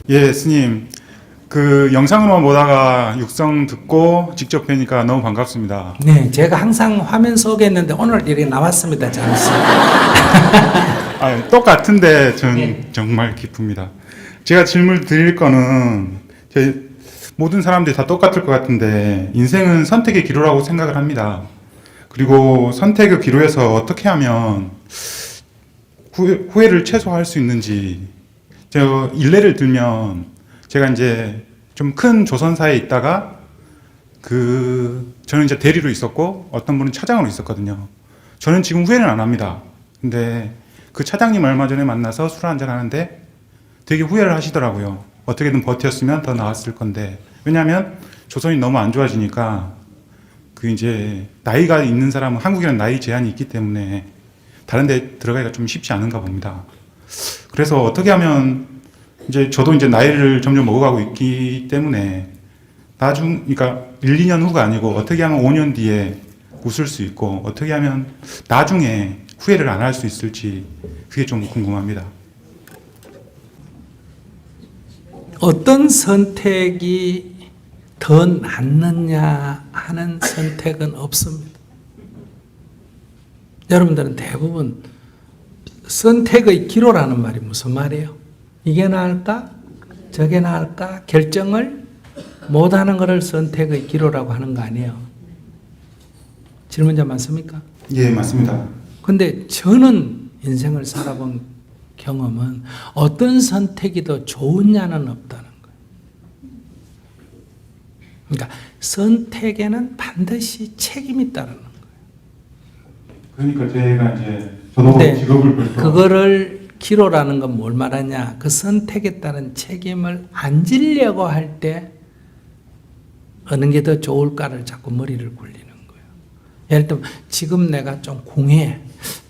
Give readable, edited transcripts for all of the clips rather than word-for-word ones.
예, 스님. 그 영상으로만 보다가 육성 듣고 직접 뵈니까 너무 반갑습니다. 네, 제가 항상 화면 속에 있는데 오늘 이렇게 나왔습니다. 잠시. 똑같은데 전 네. 정말 기쁩니다. 제가 질문 드릴 거는 모든 사람들이 다 똑같을 것 같은데 인생은 선택의 기로라고 생각을 합니다. 그리고 선택의 기로에서 어떻게 하면 후회를 최소화할 수 있는지 저 일례를 들면 제가 이제 좀 큰 조선사에 있다가 저는 이제 대리로 있었고 어떤 분은 차장으로 있었거든요. 저는 지금 후회는 안 합니다. 근데 그 차장님 얼마 전에 만나서 술 한잔 하는데 되게 후회를 하시더라고요. 어떻게든 버텼으면 더 나았을 건데. 왜냐하면 조선이 너무 안 좋아지니까 이제 나이가 있는 사람은 한국에는 나이 제한이 있기 때문에 다른 데 들어가기가 좀 쉽지 않은가 봅니다. 그래서 어떻게 하면 이제 저도 이제 나이를 점점 먹어가고 있기 때문에 그러니까 1, 2년 후가 아니고 어떻게 하면 5년 뒤에 웃을 수 있고 어떻게 하면 나중에 후회를 안 할 수 있을지 그게 좀 궁금합니다. 어떤 선택이 더 낫느냐 하는 선택은 없습니다. 여러분들은 대부분 선택의 기로라는 말이 무슨 말이에요? 이게 나을까? 저게 나을까? 결정을 못하는 것을 선택의 기로라고 하는 거 아니에요? 질문자 많습니까? 예, 맞습니다. 근데 저는 인생을 살아본 경험은 어떤 선택이 더 좋으냐는 없다는 거예요. 그러니까 선택에는 반드시 책임이 따르는 거예요. 그러니까 제가 이제 저도 직업을 벌써 그거를 기로라는 건 뭘 말하냐? 그 선택에 따른 책임을 안 지려고 할 때 어느 게 더 좋을까를 자꾸 머리를 굴리는 거예요. 예를 들면 지금 내가 좀 궁해.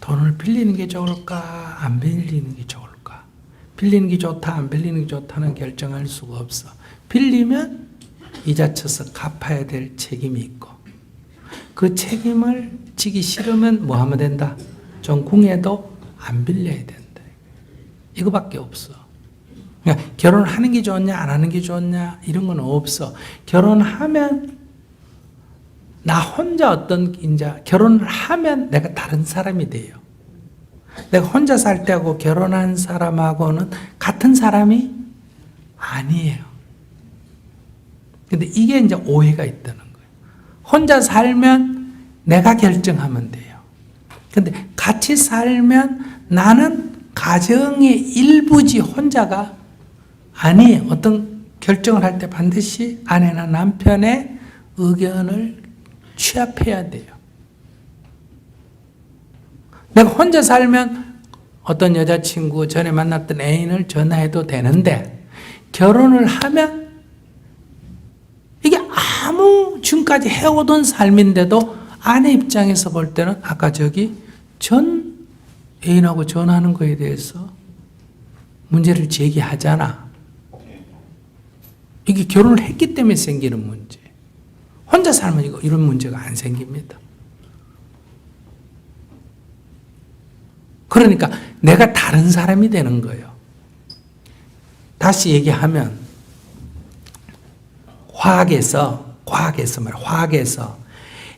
돈을 빌리는 게 좋을까? 안 빌리는 게 좋을까? 빌리는 게 좋다, 안 빌리는 게 좋다는 결정할 수가 없어. 빌리면 이자 쳐서 갚아야 될 책임이 있고 그 책임을 지기 싫으면 뭐 하면 된다? 좀 궁해도 안 빌려야 된다. 이거밖에 없어. 그러니까 결혼하는 게 좋냐 안 하는 게 좋냐 이런 건 없어. 결혼하면 나 혼자 이제 결혼을 하면 내가 다른 사람이 돼요. 내가 혼자 살 때하고 결혼한 사람하고는 같은 사람이 아니에요. 근데 이게 이제 오해가 있다는 거예요. 혼자 살면 내가 결정하면 돼요. 근데 같이 살면 나는 가정의 일부지 혼자가 아니에요. 어떤 결정을 할 때 반드시 아내나 남편의 의견을 취합해야 돼요. 내가 혼자 살면 어떤 여자친구 전에 만났던 애인을 전화해도 되는데 결혼을 하면 이게 아무 지금까지 해오던 삶인데도 아내 입장에서 볼 때는 아까 전 애인하고 전화하는 거에 대해서 문제를 제기하잖아. 이게 결혼을 했기 때문에 생기는 문제. 혼자 살면 이런 문제가 안 생깁니다. 그러니까 내가 다른 사람이 되는 거예요. 다시 얘기하면 화학에서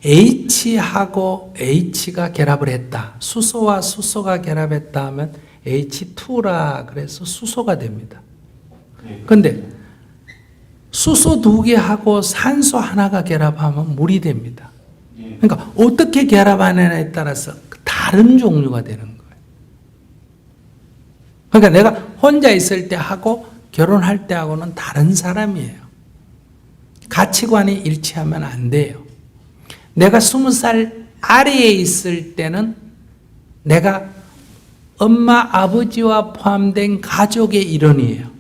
H하고 H가 결합을 했다. 수소와 수소가 결합했다 하면 H2라 그래서 수소가 됩니다. 그런데 수소 2개하고 산소 하나가 결합하면 물이 됩니다. 그러니까 어떻게 결합하느냐에 따라서 다른 종류가 되는 거예요. 그러니까 내가 혼자 있을 때 하고 결혼할 때 하고는 다른 사람이에요. 가치관이 일치하면 안 돼요. 내가 20살 아래에 있을 때는 내가 엄마, 아버지와 포함된 가족의 일원이에요.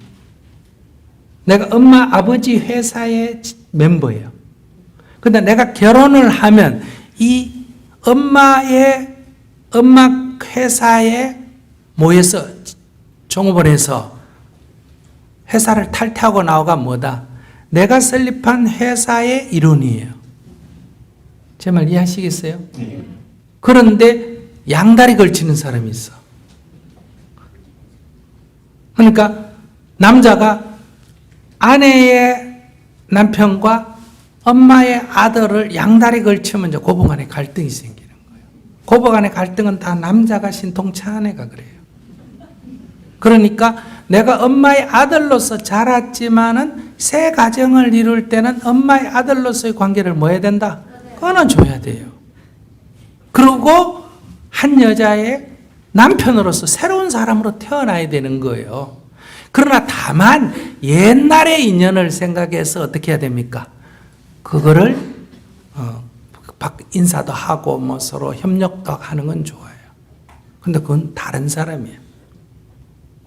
내가 엄마, 아버지 회사의 멤버예요. 근데 내가 결혼을 하면 이 엄마 회사에 모여서 종업을 해서 회사를 탈퇴하고 나오가 뭐다? 내가 설립한 회사의 일원이에요. 제 말 이해하시겠어요? 네. 그런데 양다리 걸치는 사람이 있어. 그러니까 남자가 아내의 남편과 엄마의 아들을 양다리 걸치면 이제 고부간에 갈등이 생기는 거예요. 고부간의 갈등은 다 남자가 신통치 아내가 그래요. 그러니까 내가 엄마의 아들로서 자랐지만은 새 가정을 이룰 때는 엄마의 아들로서의 관계를 뭐 해야 된다? 끊어줘야 돼요. 그리고 한 여자의 남편으로서 새로운 사람으로 태어나야 되는 거예요. 그러나 다만 옛날의 인연을 생각해서 어떻게 해야 됩니까? 그거를 인사도 하고 뭐 서로 협력도 하는 건 좋아요. 근데 그건 다른 사람이에요.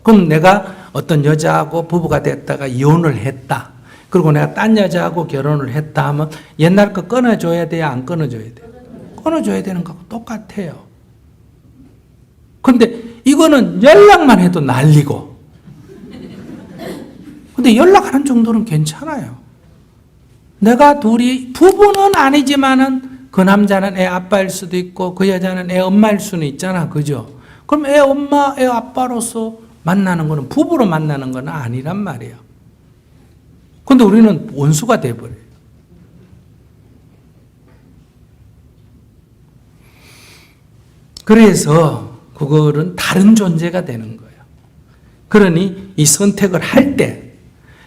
그럼 내가 어떤 여자하고 부부가 됐다가 이혼을 했다. 그리고 내가 딴 여자하고 결혼을 했다 하면 옛날 거 끊어줘야 돼요? 안 끊어줘야 돼요? 끊어줘야 되는 거하고 똑같아요. 근데 이거는 연락만 해도 난리고. 근데 연락하는 정도는 괜찮아요. 내가 둘이 부부는 아니지만은 그 남자는 애 아빠일 수도 있고 그 여자는 애 엄마일 수는 있잖아. 그죠? 그럼 애 엄마, 애 아빠로서 만나는 거는 부부로 만나는 건 아니란 말이에요. 근데 우리는 원수가 돼버려요. 그래서 그거는 다른 존재가 되는 거예요. 그러니 이 선택을 할 때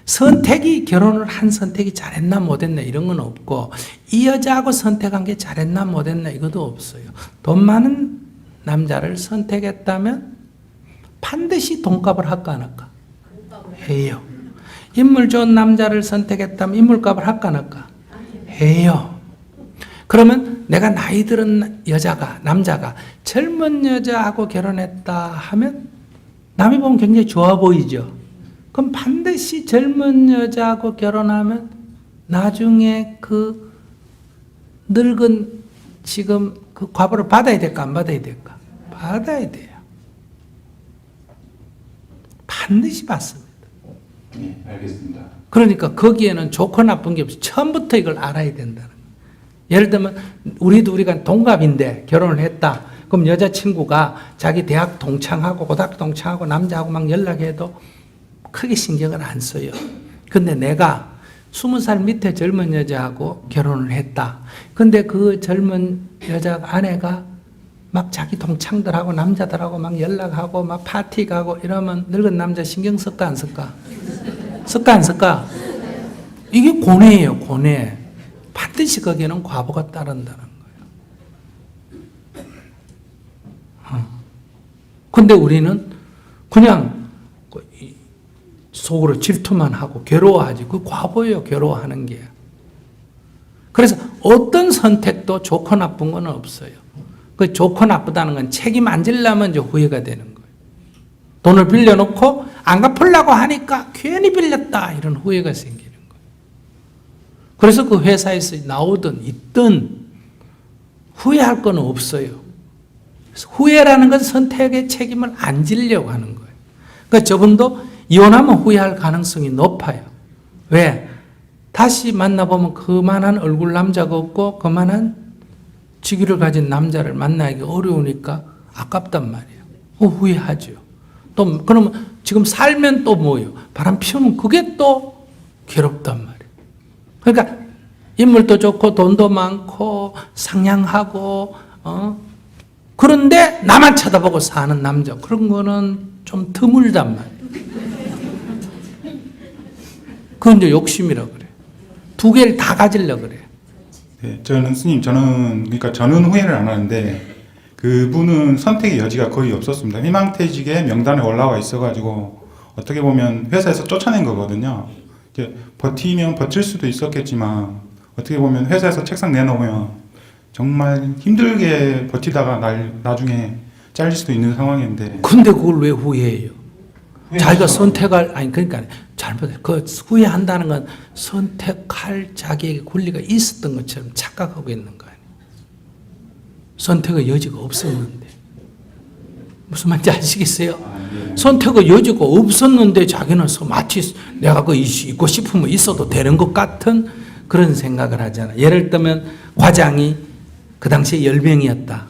선택이 결혼을 한 선택이 잘했나 못했나 이런 건 없고 이 여자하고 선택한 게 잘했나 못했나 이것도 없어요. 돈 많은 남자를 선택했다면 반드시 돈값을 할까 안 할까? 해요. 인물 좋은 남자를 선택했다면 인물값을 할까 안 할까? 해요. 그러면 내가 나이 들은 남자가 젊은 여자하고 결혼했다 하면 남이 보면 굉장히 좋아 보이죠. 그럼 반드시 젊은 여자하고 결혼하면 나중에 그 늙은 지금 그 과보를 받아야 될까 안 받아야 될까? 받아야 돼요. 반드시 받습니다. 네, 알겠습니다. 그러니까 거기에는 좋고 나쁜 게 없이 처음부터 이걸 알아야 된다는 거예요. 예를 들면 우리가 동갑인데 결혼을 했다. 그럼 여자친구가 자기 대학 동창하고 고등학교 동창하고 남자하고 막 연락해도 크게 신경을 안 써요. 근데 내가 20살 밑에 젊은 여자하고 결혼을 했다. 근데 그 젊은 여자 아내가 막 자기 동창들하고 남자들하고 막 연락하고 막 파티 가고 이러면 늙은 남자 신경 쓸까 안 쓸까? 쓸까 안 쓸까? 이게 고뇌예요, 고뇌. 반드시 거기에는 과보가 따른다는 거예요. 근데 우리는 그냥 속으로 질투만 하고 괴로워하지. 그 과보예요, 괴로워하는 게. 그래서 어떤 선택도 좋고 나쁜 건 없어요. 그 좋고 나쁘다는 건 책임 안 지려면 이제 후회가 되는 거예요. 돈을 빌려놓고 안 갚으려고 하니까 괜히 빌렸다 이런 후회가 생기는 거예요. 그래서 그 회사에서 나오든 있든 후회할 건 없어요. 후회라는 건 선택의 책임을 안 지려고 하는 거예요. 그러니까 저분도 이혼하면 후회할 가능성이 높아요. 왜? 다시 만나보면 그만한 얼굴 남자가 없고 그만한 직위를 가진 남자를 만나기 어려우니까 아깝단 말이에요. 후회하죠. 또 그러면 지금 살면 또 뭐예요? 바람 피우면 그게 또 괴롭단 말이에요. 그러니까 인물도 좋고 돈도 많고 상냥하고 그런데 나만 쳐다보고 사는 남자 그런 거는 좀 드물단 말이에요. 그건 이제 욕심이라 그래. 두 개를 다 가지려고 그래. 네, 저는 후회를 안 하는데 그분은 선택의 여지가 거의 없었습니다. 희망퇴직에 명단에 올라와 있어가지고 어떻게 보면 회사에서 쫓아낸 거거든요. 이제 버티면 버틸 수도 있었겠지만 어떻게 보면 회사에서 책상 내놓으면 정말 힘들게 버티다가 나중에 잘릴 수도 있는 상황인데. 근데 그걸 왜 후회해요? 자기가 선택할 그러니까 그 후회한다는 건 선택할 자기에게 권리가 있었던 것처럼 착각하고 있는 거 아니에요. 선택의 여지가 없었는데 무슨 말인지 아시겠어요? 선택의 여지가 없었는데 자기는 마치 내가 그 있고 싶으면 있어도 되는 것 같은 그런 생각을 하잖아. 예를 들면 과장이 그 당시에 10명이었다.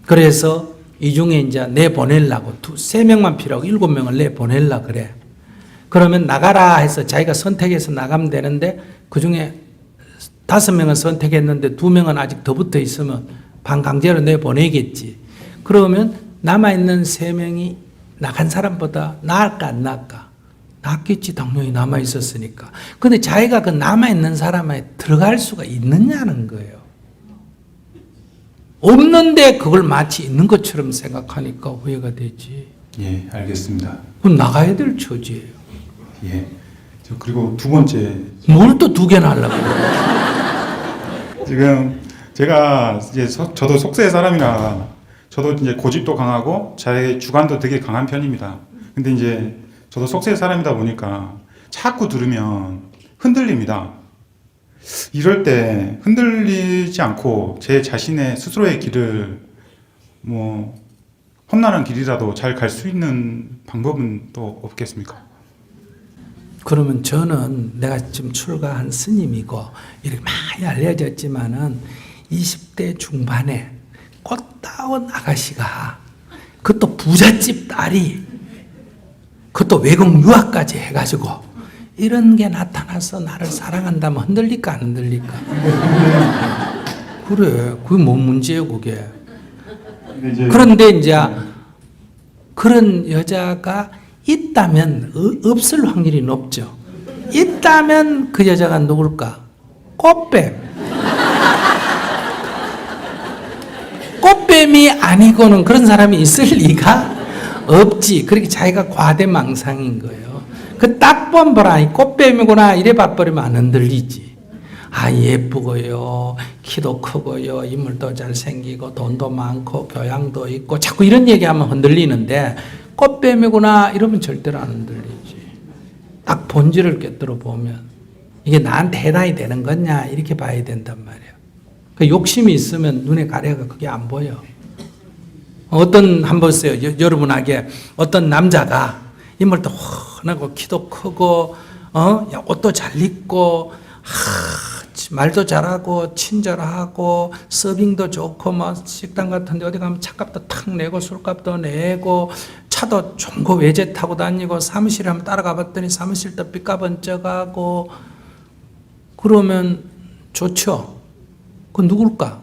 그래서 이 중에 이제 내보내려고 3명만 필요하고 7명을 내보내려고 그래. 그러면 나가라 해서 자기가 선택해서 나가면 되는데 그중에 5명은 선택했는데 2명은 아직 더 붙어 있으면 반강제로 내보내겠지. 그러면 남아있는 3명이 나간 사람보다 나을까 안 나을까? 낫겠지. 당연히 남아있었으니까. 근데 자기가 그 남아있는 사람에 들어갈 수가 있느냐는 거예요. 없는데 그걸 마치 있는 것처럼 생각하니까 후회가 되지. 예, 알겠습니다. 그건 나가야 될 처지예요. 예. 그리고 두 번째, 뭘 또 2개나 하려고 그래. 지금 제가 이제 저도 속세 사람이라 저도 이제 고집도 강하고 자의 주관도 되게 강한 편입니다. 근데 이제 저도 속세 사람이다 보니까 자꾸 들으면 흔들립니다. 이럴 때 흔들리지 않고 제 자신의 스스로의 길을 뭐 험난한 길이라도 잘 갈 수 있는 방법은 또 없겠습니까? 그러면 저는 내가 지금 출가한 스님이고 이렇게 많이 알려졌지만은 20대 중반에 꽃다운 아가씨가 그것도 부잣집 딸이 그것도 외국 유학까지 해가지고 이런 게 나타나서 나를 사랑한다면 흔들릴까 안 흔들릴까? 그래, 그게 뭔 문제예요 그게. 그런데 이제 그런 여자가 있다면 없을 확률이 높죠. 있다면 그 여자가 누굴까? 꽃뱀. 꽃뱀이 아니고는 그런 사람이 있을 리가 없지. 그렇게 자기가 과대망상인 거예요. 그 딱 보라, 이 꽃뱀이구나 이래 봐버리면 안 흔들리지. 아, 예쁘고요, 키도 크고요, 인물도 잘생기고 돈도 많고 교양도 있고 자꾸 이런 얘기하면 흔들리는데 꽃뱀이구나 이러면 절대로 안 흔들리지. 딱 본질을 꿰뚫어 보면 이게 나한테 해당이 되는 거냐 이렇게 봐야 된단 말이에요. 그 욕심이 있으면 눈에 가래가 그게 안 보여. 한번 보세요. 여러분에게 어떤 남자가 인물도 훤하고 키도 크고 옷도 잘 입고 말도 잘하고 친절하고 서빙도 좋고 뭐 식당 같은데 어디 가면 차값도 탁 내고 술값도 내고 차도 좋은 거 외제 타고 다니고 사무실에 한번 따라가 봤더니 사무실도 삐까번쩍하고 그러면 좋죠. 그건 누굴까?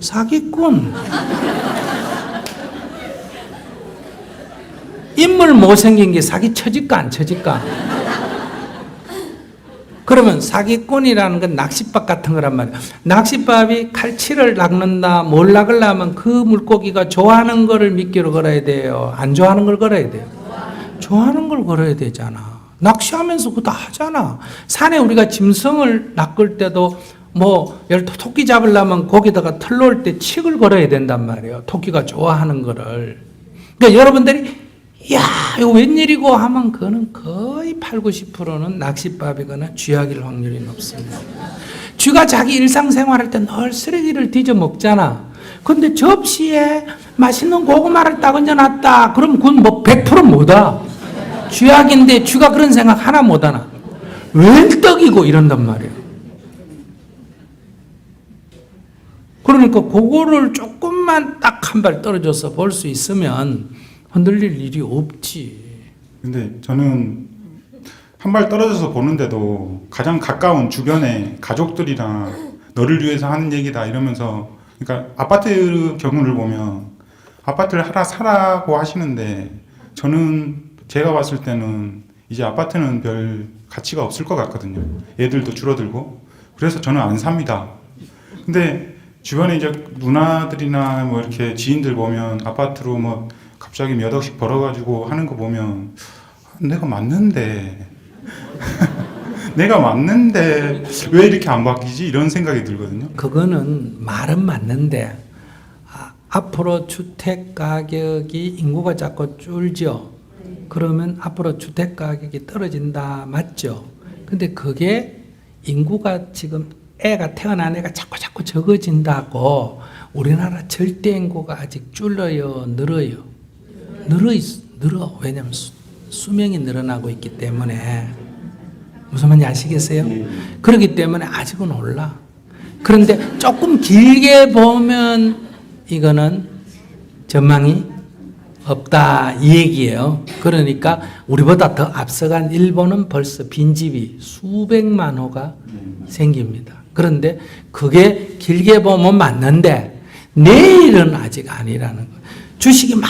사기꾼. 인물 못생긴 게 사기 쳐질까 안 쳐질까? 그러면 사기꾼이라는 건 낚싯밥 같은 거란 말이야. 낚싯밥이 칼치를 낚는다, 뭘 낚으려면 그 물고기가 좋아하는 거를 미끼로 걸어야 돼요. 안 좋아하는 걸 걸어야 돼요. 좋아하는 걸 걸어야 되잖아. 낚시하면서 그거 다 하잖아. 산에 우리가 짐승을 낚을 때도 뭐 예를 들어 토끼 잡으려면 거기다가 털 놓을 때 칡을 걸어야 된단 말이에요. 토끼가 좋아하는 거를. 그러니까 여러분들이 야, 이거 웬일이고 하면 그거는 거의 8, 90%는 낚싯밥이거나 쥐약일 확률이 높습니다. 쥐가 자기 일상생활할 때 늘 쓰레기를 뒤져 먹잖아. 근데 접시에 맛있는 고구마를 딱 얹어놨다. 그럼 그건 뭐 100% 뭐다. 쥐약인데 쥐가 그런 생각 하나 못하나. 웬 떡이고 이런단 말이에요. 그러니까 그거를 조금만 딱 한 발 떨어져서 볼 수 있으면 흔들릴 일이 없지. 근데 저는 한 발 떨어져서 보는데도 가장 가까운 주변의 가족들이랑 너를 위해서 하는 얘기다 이러면서, 그러니까 아파트 경우를 보면 아파트를 하나 사라고 하시는데 저는 제가 봤을 때는 이제 아파트는 별 가치가 없을 것 같거든요. 애들도 줄어들고. 그래서 저는 안 삽니다. 근데 주변에 이제 누나들이나 뭐 이렇게 지인들 보면 아파트로 뭐 갑자기 몇 억씩 벌어가지고 하는 거 보면 내가 맞는데 내가 맞는데 왜 이렇게 안 바뀌지? 이런 생각이 들거든요. 그거는 말은 맞는데 앞으로 주택 가격이 인구가 자꾸 줄죠. 그러면 앞으로 주택 가격이 떨어진다. 맞죠? 근데 그게 인구가 지금 애가 태어난 애가 자꾸 적어진다고 우리나라 절대 인구가 아직 줄어요, 늘어요? 늘어. 왜냐면 수명이 늘어나고 있기 때문에. 무슨 말인지 아시겠어요? 그렇기 때문에 아직은 올라. 그런데 조금 길게 보면 이거는 전망이 없다 이 얘기예요. 그러니까 우리보다 더 앞서간 일본은 벌써 빈집이 수백만 호가 생깁니다. 그런데 그게 길게 보면 맞는데 내일은 아직 아니라는 거예요. 주식이 막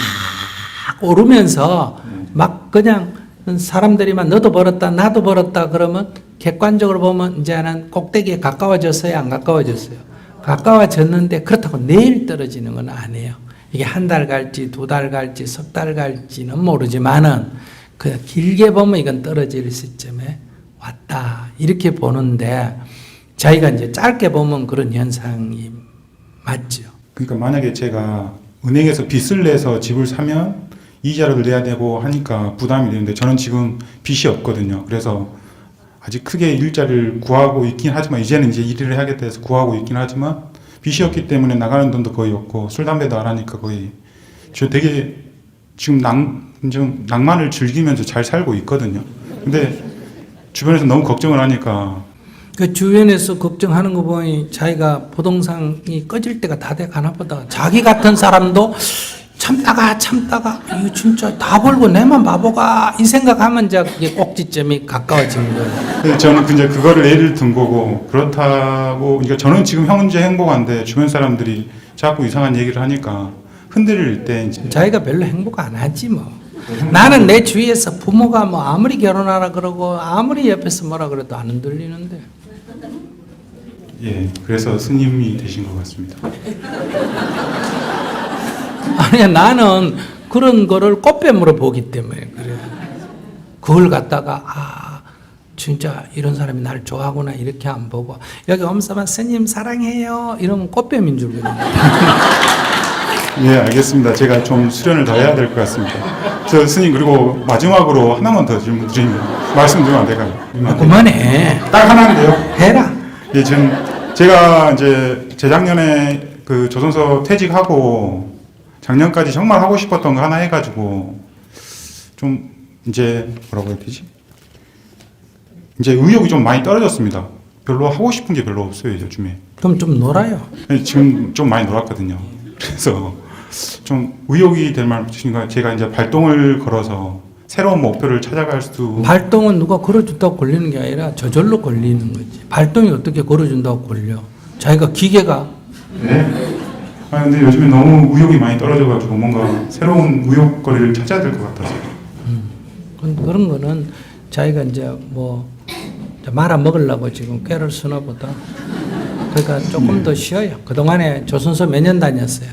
오르면서 막 그냥 사람들이 막 너도 벌었다 나도 벌었다 그러면 객관적으로 보면 이제는 꼭대기에 가까워졌어요 안 가까워졌어요? 가까워졌는데 그렇다고 내일 떨어지는 건 아니에요. 이게 한 달 갈지 두 달 갈지 석 달 갈지는 모르지만은 그 길게 보면 이건 떨어질 시점에 왔다 이렇게 보는데 자기가 이제 짧게 보면 그런 현상이 맞죠. 그러니까 만약에 제가 은행에서 빚을 내서 집을 사면 이자를 내야 되고 하니까 부담이 되는데 저는 지금 빚이 없거든요. 그래서 아직 크게 일자리를 구하고 있긴 하지만 이제는 이제 일을 해야겠다 해서 구하고 있긴 하지만 빚이 없기 때문에 나가는 돈도 거의 없고 술 담배도 안 하니까 거의 저 되게 지금 좀 낭만을 즐기면서 잘 살고 있거든요. 근데 주변에서 너무 걱정을 하니까 그 주변에서 걱정하는 거 보니 자기가 부동산이 꺼질 때가 다 돼 가나 보다. 자기 같은 사람도 참다가 이거 진짜 다 벌고 내만 바보가 이 생각하면 이제 그게 꼭지점이 가까워지는 거예요. 근데 저는 이제 그거를 예를 든 거고 그렇다고 그러니까 저는 지금 현재 행복한데 주변 사람들이 자꾸 이상한 얘기를 하니까 흔들릴 때 이제 자기가 별로 행복 안 하지 뭐. 나는 내 주위에서 부모가 뭐 아무리 결혼하라 그러고 아무리 옆에서 뭐라 그래도 안 흔들리는데. 예, 그래서 스님이 되신 것 같습니다. 아니 나는 그런 거를 꽃뱀으로 보기 때문에 그래. 그걸 갖다가 진짜 이런 사람이 날 좋아하구나 이렇게 안 보고 여기 엄사만 스님 사랑해요 이러면 꽃뱀인 줄 모르는 예, 알겠습니다. 제가 좀 수련을 더 해야 될 것 같습니다. 저 스님 그리고 마지막으로 하나만 더 질문 드리면 말씀드리면 안 될까요? 그만해. 딱 하나인데요. 해라. 예, 지금 제가 이제 재작년에 그 조선소 퇴직하고 작년까지 정말 하고 싶었던 거 하나 해가지고 좀 이제 뭐라고 해야 되지? 이제 의욕이 좀 많이 떨어졌습니다. 별로 하고 싶은 게 별로 없어요 요즘에. 그럼 좀 놀아요. 지금 좀 많이 놀았거든요. 그래서 좀 의욕이 될 만큼인가 제가 이제 발동을 걸어서 새로운 목표를 찾아갈 수. 발동은 누가 걸어준다고 걸리는 게 아니라 저절로 걸리는 거지. 발동이 어떻게 걸어준다고 걸려? 자기가 기계가. 네. 아 근데 요즘에 너무 의욕이 많이 떨어져가지고 뭔가 새로운 의욕거리를 찾아야 될 것 같아서. 그런 거는 자기가 이제 뭐 말아 먹으려고 지금 꾀를 쓰나 보다. 그러니까 조금 더 쉬어요. 그동안에 조선소 몇 년 다녔어요?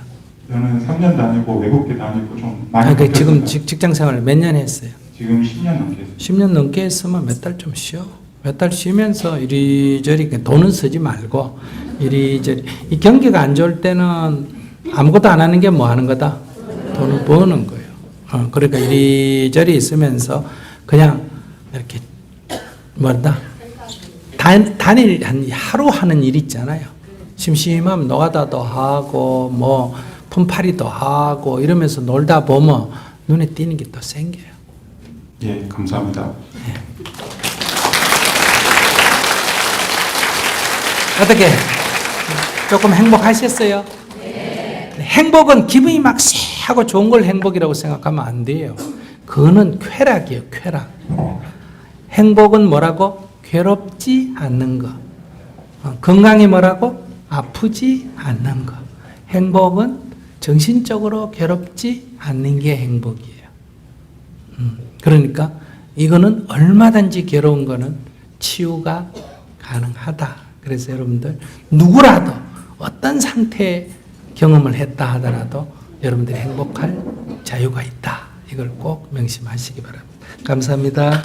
저는 3년 다니고 외국계 다니고 좀 많이. 아니, 지금 직장 생활 몇 년 했어요? 지금 10년 넘게 했어요. 10년 넘게 했으면 몇 달 좀 쉬어. 몇 달 쉬면서 이리저리 돈은 쓰지 말고 이리저리. 이 경기가 안 좋을 때는 아무것도 안 하는 게 뭐 하는 거다? 돈을 버는 거예요. 그러니까 이리저리 있으면서 그냥 이렇게 뭐다? 단일 한 하루 하는 일 있잖아요. 심심하면 노가다도 하고 뭐 품팔이도 하고 이러면서 놀다 보면 눈에 띄는 게 또 생겨요. 예, 감사합니다. 어떻게 조금 행복하셨어요? 네. 행복은 기분이 막 쎄하고 좋은 걸 행복이라고 생각하면 안 돼요. 그거는 쾌락이에요. 쾌락. 행복은 뭐라고? 괴롭지 않는 거. 건강이 뭐라고? 아프지 않는 거. 행복은 정신적으로 괴롭지 않는 게 행복이에요. 그러니까 이거는 얼마든지 괴로운 거는 치유가 가능하다. 그래서 여러분들 누구라도 어떤 상태의 경험을 했다 하더라도 여러분들이 행복할 자유가 있다. 이걸 꼭 명심하시기 바랍니다. 감사합니다.